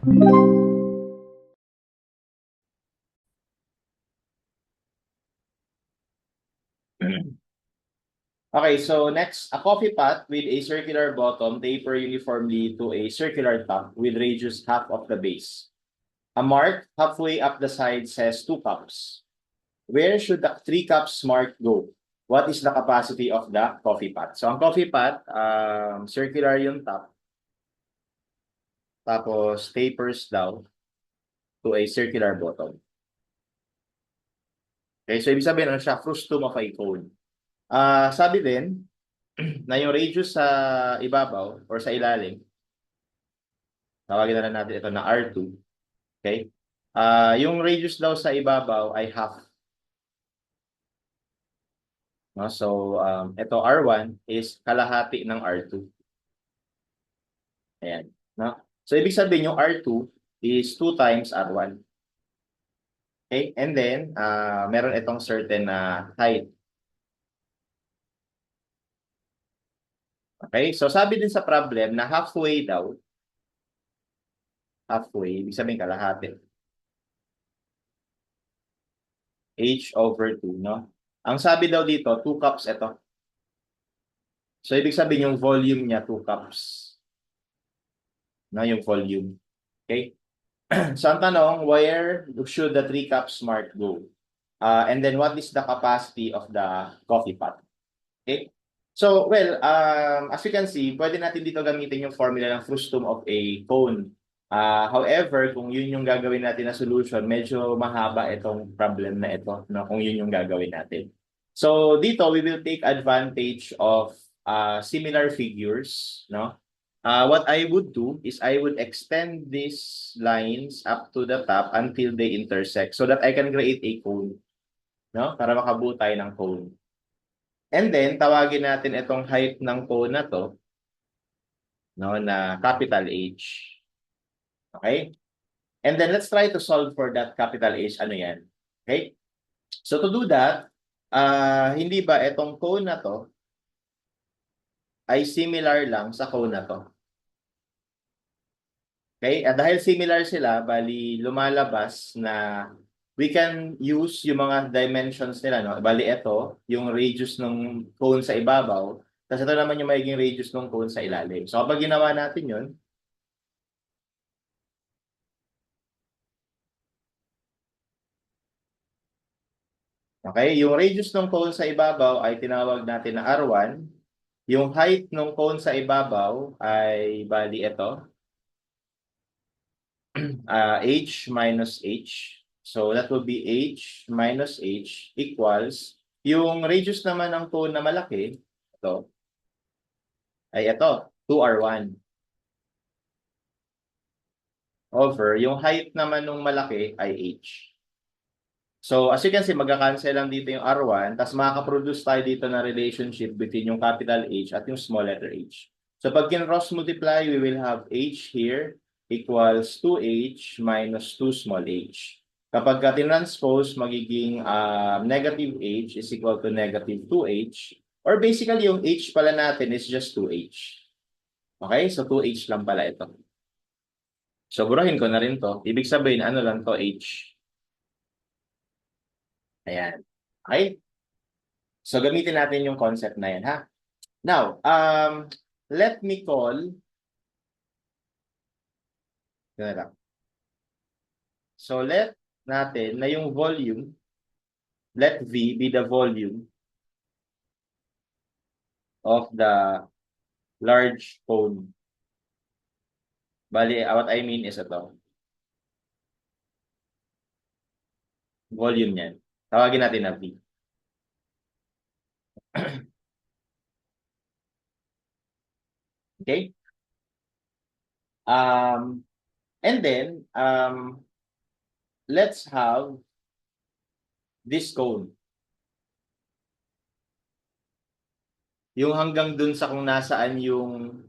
Okay, so next, a coffee pot with a circular bottom taper uniformly to a circular top with radius half of the base. A mark halfway up the side says 2 cups. Where should the 3 cups mark go? What is the capacity of the coffee pot? So, ang coffee pot, circular yung top, tapos tapers down to a circular bottom. Okay, so ibig sabihin, ano siya? Frustum of a cone. Sabi din, na yung radius sa ibabaw or sa ilalim, tawagin na lang natin ito na R2. Okay? Yung radius daw sa ibabaw ay half. No? So, ito R1 is kalahati ng R2. Ayan. No? So, ibig sabihin yung R2 is 2 times R1. Okay? And then, meron itong certain height. Okay? So, sabi din sa problem na halfway daw, halfway, ibig sabihin kalahati. H over 2, no? Ang sabi daw dito, 2 cups ito. So, ibig sabihin yung volume niya, 2 cups. No, yung volume. Okay? So, ang tanong, where should the 3 cups mark go? And then, what is the capacity of the coffee pot? Okay? So, well, as you can see, pwede natin dito gamitin yung formula ng frustum of a cone. However, kung yun yung gagawin natin na solution, medyo mahaba itong problem na ito, no, kung yun yung gagawin natin. So, dito, we will take advantage of similar figures, no? What I would do is I would extend these lines up to the top until they intersect so that I can create a cone, no? Para makabuo tayo ng cone. And then, tawagin natin itong height ng cone na to, no, na capital H. Okay? And then, let's try to solve for that capital H. Ano yan? Okay? So, to do that, hindi ba itong cone na to ay similar lang sa cone na to? Okay? At dahil similar sila, bali lumalabas na we can use yung mga dimensions nila, no? Bali ito, yung radius ng cone sa ibabaw, tapos ito naman yung magiging radius ng cone sa ilalim. So kapag ginawa natin yun, okay, yung radius ng cone sa ibabaw ay tinawag natin na R1. Yung height ng cone sa ibabaw ay bali ito, H minus H. So that will be H minus H equals, yung radius naman ng cone na malaki, ito, ay ito, 2R1. Over, yung height naman ng malaki ay H. So as you can see, magka-cancel lang dito yung R1, tapos makaka-produce tayo dito na relationship between yung capital H at yung small letter h. So pag kin-cross multiply, we will have H here equals 2H minus 2 small h. Kapag ka-transpose, magiging negative H is equal to negative 2H. Or basically, yung H pala natin is just 2H. Okay? So 2H lang pala ito. So burahin ko na rin to. Ibig sabihin, ano lang to, H. Ayan. Okay? So, gamitin natin yung concept na yan, ha? Now, let me call, yun lang. So, let natin na yung volume, let V be the volume of the large cone. Bali, what I mean is ito. Volume yan. Tawagin natin na V. Okay? And then, let's have this cone. Yung hanggang dun sa kung nasaan yung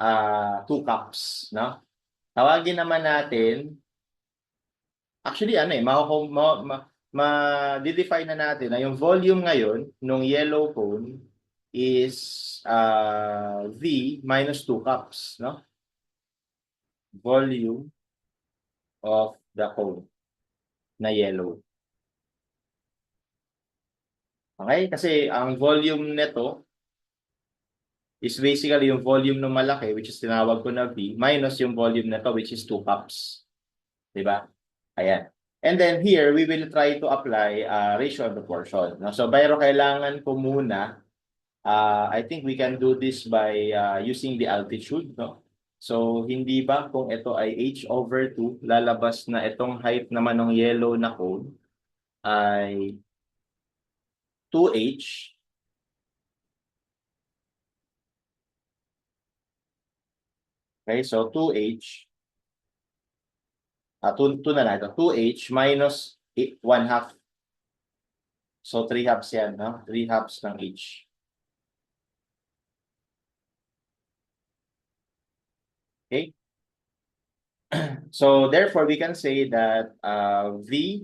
2 cups, no? Tawagin naman natin, actually ano ma-define na natin na yung volume ngayon ng yellow cone is V minus 2 cups, no? Volume of the cone na yellow. Okay? Kasi ang volume nito is basically yung volume ng malaki, which is tinawag ko na V, minus yung volume nito, which is 2 cups. Diba? Ayan. And then here, we will try to apply ratio and proportion. No? So, pero kailangan ko muna, I think we can do this by using the altitude. No? So, hindi ba kung ito ay h over 2, lalabas na itong height naman ng yellow na cone ay 2h. Okay, so 2h, 2 na lang ito, 2h minus 1 half. So 3 halves yan, no? 3 halves ng h. Okay? So therefore, we can say that V,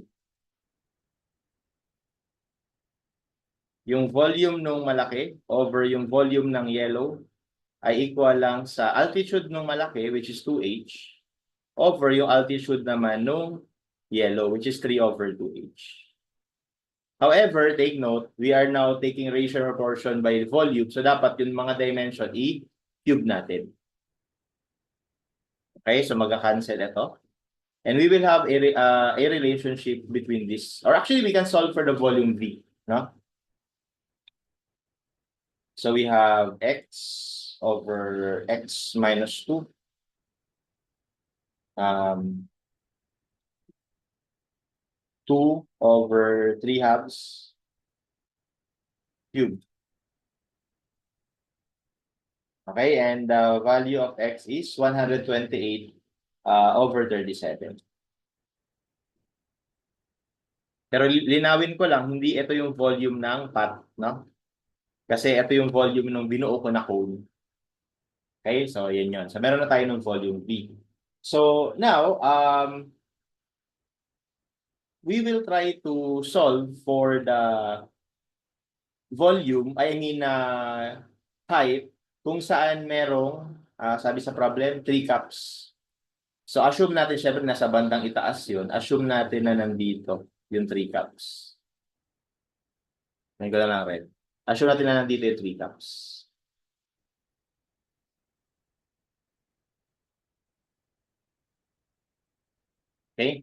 yung volume ng malaki over yung volume ng yellow ay equal lang sa altitude ng malaki, which is 2h, over yung altitude naman ng yellow, which is 3 over 2h. However, take note, we are now taking ratio proportion by volume. So dapat yung mga dimension i-cube natin. Okay, so magka-cancel ito. And we will have a relationship between this. Or actually, we can solve for the volume V. No? So we have x over x minus 2. 2 over 3 halves cubed. Okay, and the value of x is 128 over 37. Pero linawin ko lang, hindi ito yung volume ng pot, no? Kasi ito yung volume ng binuo ko na cone. Okay, so yan yun. So meron na tayo ng volume V. So now, we will try to solve for the volume, height, kung saan merong, sabi sa problem, 3 cups. So assume natin, syempre nasa bandang itaas yun. Assume natin na nandito yung 3 cups. Ngayon ko lang red. Assume natin na nandito yung 3 cups. Okay?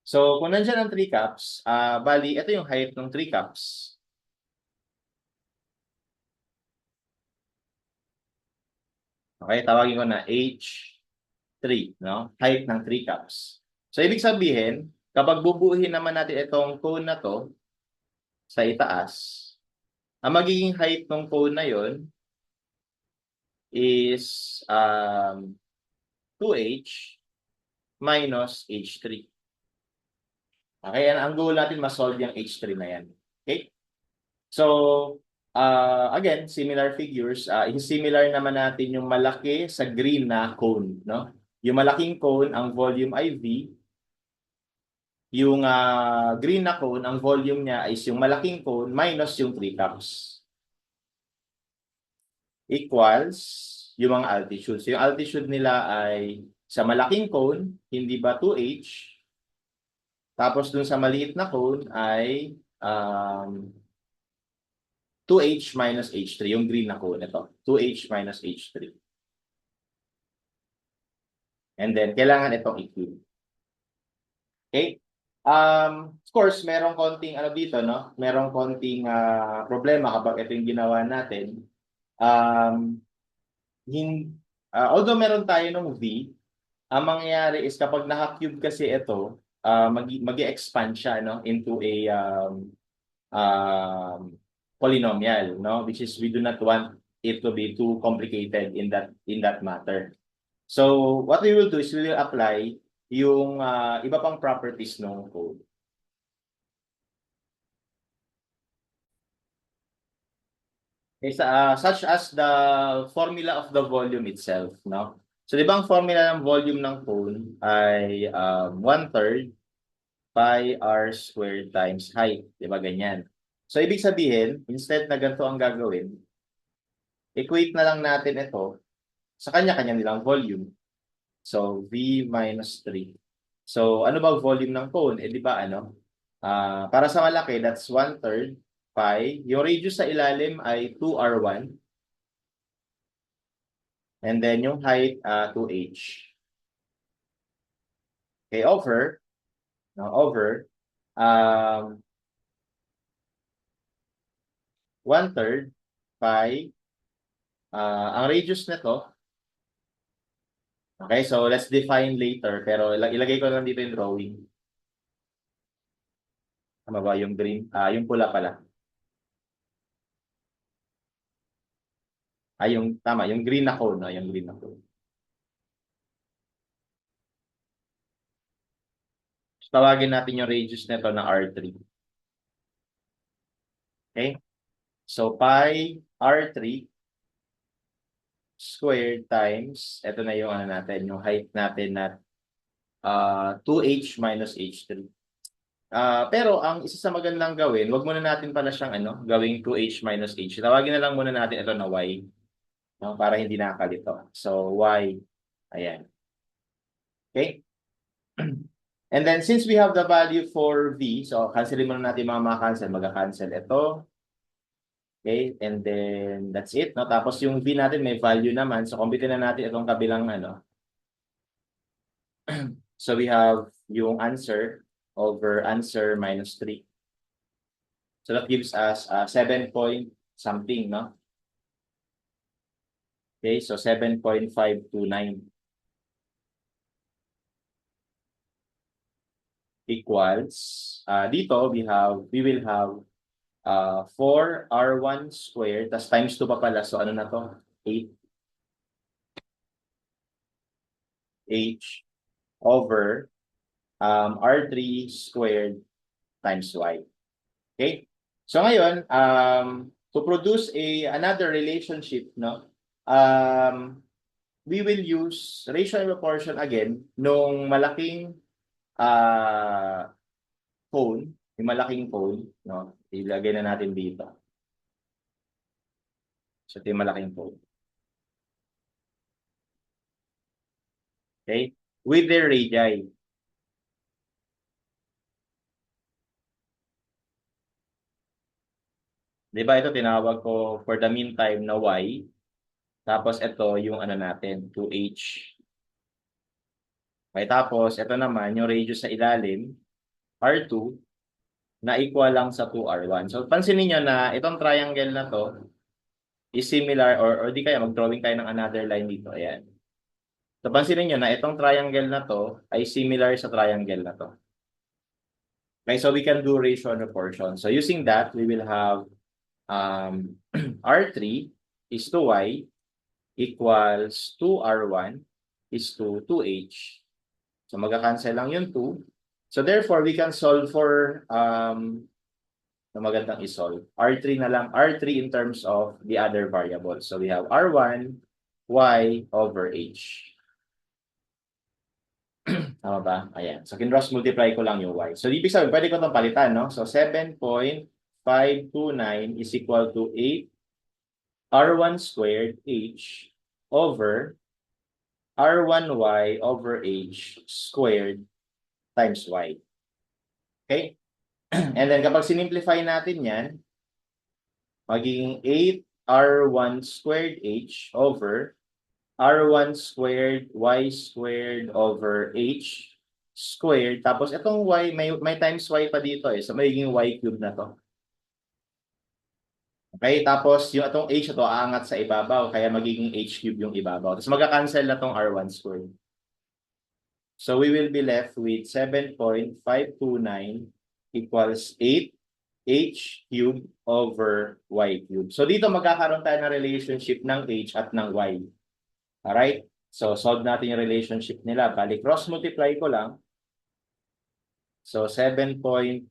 So, kung nandiyan ang 3 cups, bali, ito yung height ng 3 cups. Okay, tawagin ko na H3, no? Height ng 3 cups. So, ibig sabihin, kapag bubuuhin naman natin itong cone na to sa itaas, ang magiging height ng cone na yon is 2H minus H3. Okay, ang goal natin ma-solve yung H3 na yan. Okay? So, again, similar figures. Similar naman natin yung malaki sa green na cone. No? Yung malaking cone, ang volume ay V. Yung green na cone, ang volume niya is yung malaking cone minus yung 3 cups. Equals yung mga altitude. So, yung altitude nila ay sa malaking cone, hindi ba 2H? Tapos dun sa maliit na cone ay 2H minus H3, yung green na cone. Ito, 2H minus H3. And then, kailangan itong i-cube. Okay? Of course, merong konting ano dito, no? Merong konting problema kapag ito yung ginawa natin. Although meron tayo ng V, ang mangyayari is kapag naka-cube kasi ito, mag-expand siya, no? Into a polynomial, no? Which is we do not want it to be too complicated in that matter. So what we will do is we will apply yung iba pang properties ng code. Okay, such as the formula of the volume itself, no? So di ba ang formula ng volume ng cone ay 1/3 pi r squared times height, di ba ganyan? So ibig sabihin, instead na ganito ang gagawin, equate na lang natin ito sa kanya-kanya nilang volume. So, V minus 3 So, ano ba volume ng cone? Eh, di ba, ano? Para sa malaki, that's 1/3 pi. Yung radius sa ilalim ay 2r1. And then yung height, 2h. Okay, over, no, over, um, 1/3 pi. Ang radius nito, okay, so let's define later. Pero ilagay ko lang dito yung drawing. Tama ba yung green? Yung pula pala. Yung tama, yung green na cone, no? Yung green na cone. So, tawagin natin yung radius nito na R3. Okay? So, pi R3 squared times, ito na yung ano natin, yung height natin na 2h minus h3. Pero ang isa sa magandang gawin, wag muna natin pala siyang gawing 2h minus h. Tawagin na lang muna natin ito na y, no, para hindi nakakalito. So, y, ayan. Okay? And then, since we have the value for v, so cancelin muna natin mga cancel. Mag-cancel ito. Okay? And then, that's it. No? Tapos yung v natin may value naman. So, computin na natin itong kabilang So, we have yung answer over answer minus 3. So, that gives us 7 point something, no? Okay, so 7.529 equals, dito we will have 4r1 squared, tas times 2 pa pala, so ano na to? 8h over r3 squared times y. Okay? So ngayon, to produce another relationship, no? We will use ratio and proportion again nung malaking cone, yung malaking cone, no? Ilagay na natin dito. So ito yung malaking cone. Okay? With their radii. Di ba ito tinawag ko for the meantime na y. Tapos ito yung ano natin, 2h. Okay, tapos ito naman yung radius sa ilalim, r2, na equal lang sa 2r1. So pansinin niyo na itong triangle na to is similar or di kaya mag-drawing tayo ng another line dito. Ayan. So pansinin niyo na itong triangle na to ay similar sa triangle na to. Okay, so we can do ratio and proportion. So using that, we will have R3 is to Y equals 2R1 is to 2H. So magka-cancel lang yung 2. So therefore, we can solve for na magandang isolve. R3 na lang. R3 in terms of the other variables. So we have R1 Y over H. Tama ba? Ayan. So, kinross multiply ko lang yung y. So, ibig sabihin, pwede ko itong palitan, no? So, 7.529 is equal to 8 R1 squared H over R1Y over H squared times Y. Okay? And then, kapag sinimplify natin yan, magiging 8 R1 squared H over R1 squared, Y squared over H squared. Tapos itong Y, may times Y pa dito eh. So magiging Y cube na to. Okay, tapos yung itong H na to aangat sa ibabaw. Kaya magiging H cube yung ibabaw. Tapos magka-cancel na tong R1 squared. So we will be left with 7.529 equals 8 H cube over Y cube. So dito magkakaroon tayo ng relationship ng H at ng Y. Alright? So, solve natin yung relationship nila. Bali, cross-multiply ko lang. So, 7.529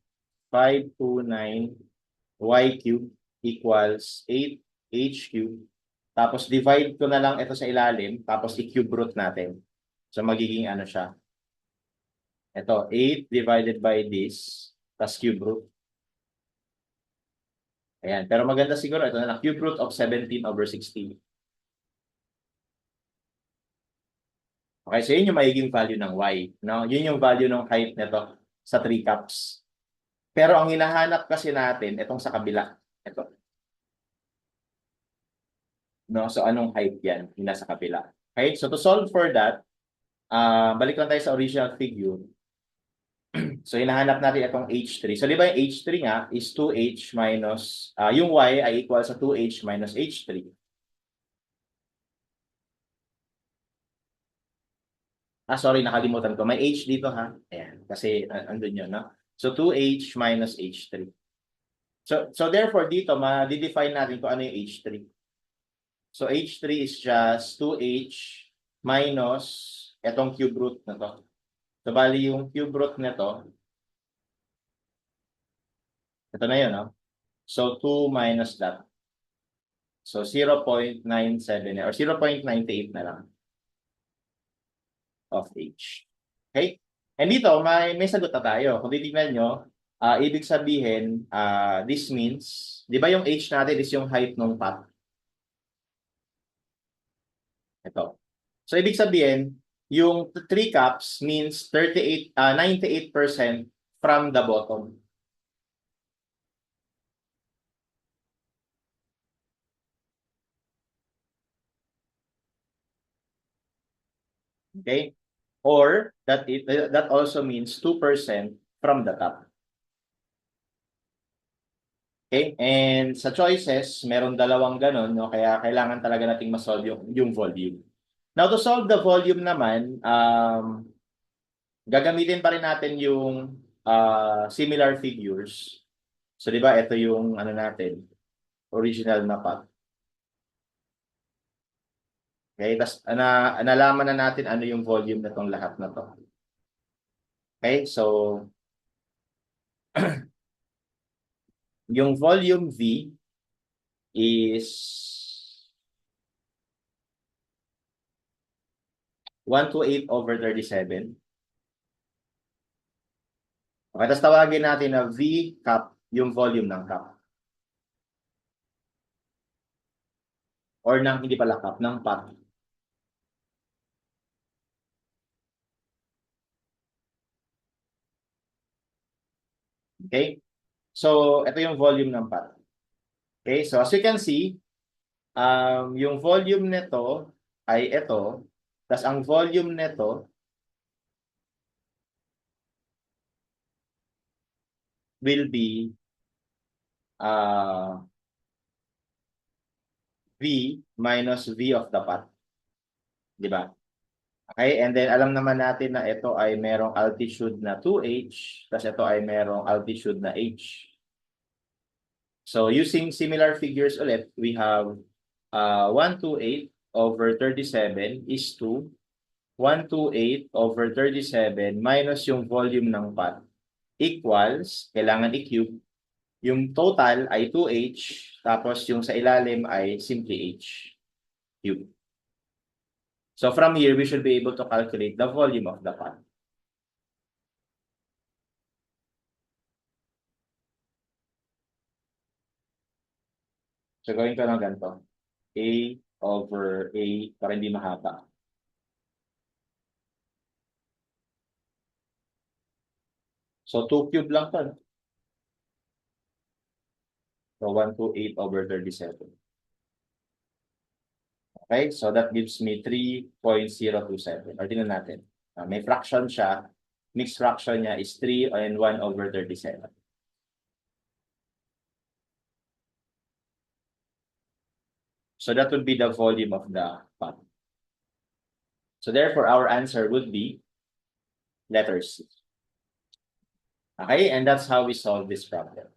y cube equals 8h cube. Tapos, divide ko na lang ito sa ilalim. Tapos, i-cube root natin. So, magiging ano siya. Ito, 8 divided by this. Tapos, cube root. Ayan. Pero maganda siguro, ito na lang. Cube root of 17 over 16. Okay, so yun yung magiging value ng y. No? Yun yung value ng height nito sa 3 cups. Pero ang hinahanap kasi natin, itong sa kabila. Ito. No? So anong height yan? Yung nasa kabila. Okay, so to solve for that, balik lang tayo sa original figure. So hinahanap natin itong h3. So di ba yung h3 nga is 2h minus, yung y ay equal sa 2h minus h3. Sorry, nakalimutan ko. May h dito ha. Ayan, kasi andun yun, no? So 2h minus h3. So therefore dito, ma-define natin kung ano yung h3. So h3 is just 2h minus itong cube root na to. So bali yung cube root nito, ito na yun, no? So 2 minus that. So 0.97 or 0.98 na lang of h. Okay? And dito, may sagot na tayo. Kung titignan nyo, ibig sabihin, this means, di ba yung h natin is yung height ng pot? Ito. So, ibig sabihin, yung 3 cups means 98% from the bottom. Okay? Or, that also means 2% from the top. Okay? And sa choices, meron dalawang ganun, no? Kaya kailangan talaga nating ma-solve yung volume. Now, to solve the volume naman, gagamitin pa rin natin yung similar figures. So, di ba, ito yung ano natin, original na path. Okay, tapos nalaman na natin ano yung volume na itong lahat na to. Okay, so yung volume V is 128 over 37. Okay, tapos tawagin natin na V cup yung volume ng cup. Or ng, hindi pala cup, ng pot. Okay? So, ito yung volume ng pot. Okay? So, as you can see, yung volume nito ay ito. Tapos, ang volume nito will be V minus V of the pot. Di ba? Okay, and then alam naman natin na ito ay merong altitude na 2h, tapos ito ay merong altitude na h. So using similar figures ulit, we have 128 over 37 is 2. 128 over 37 minus yung volume ng pot equals, kailangan i-cube, yung total ay 2h, tapos yung sa ilalim ay simply h cube. So from here, we should be able to calculate the volume of the pot. So gawin ko ng ganito. A over A para hindi mahaba. So 2 cube lang to. So 128 over 37. Okay, so that gives me 3.027. Or tingnan natin. May fraction siya. Mixed fraction niya is 3 and 1 over 37. So that would be the volume of the pot. So therefore, our answer would be letter C. Okay, and that's how we solve this problem.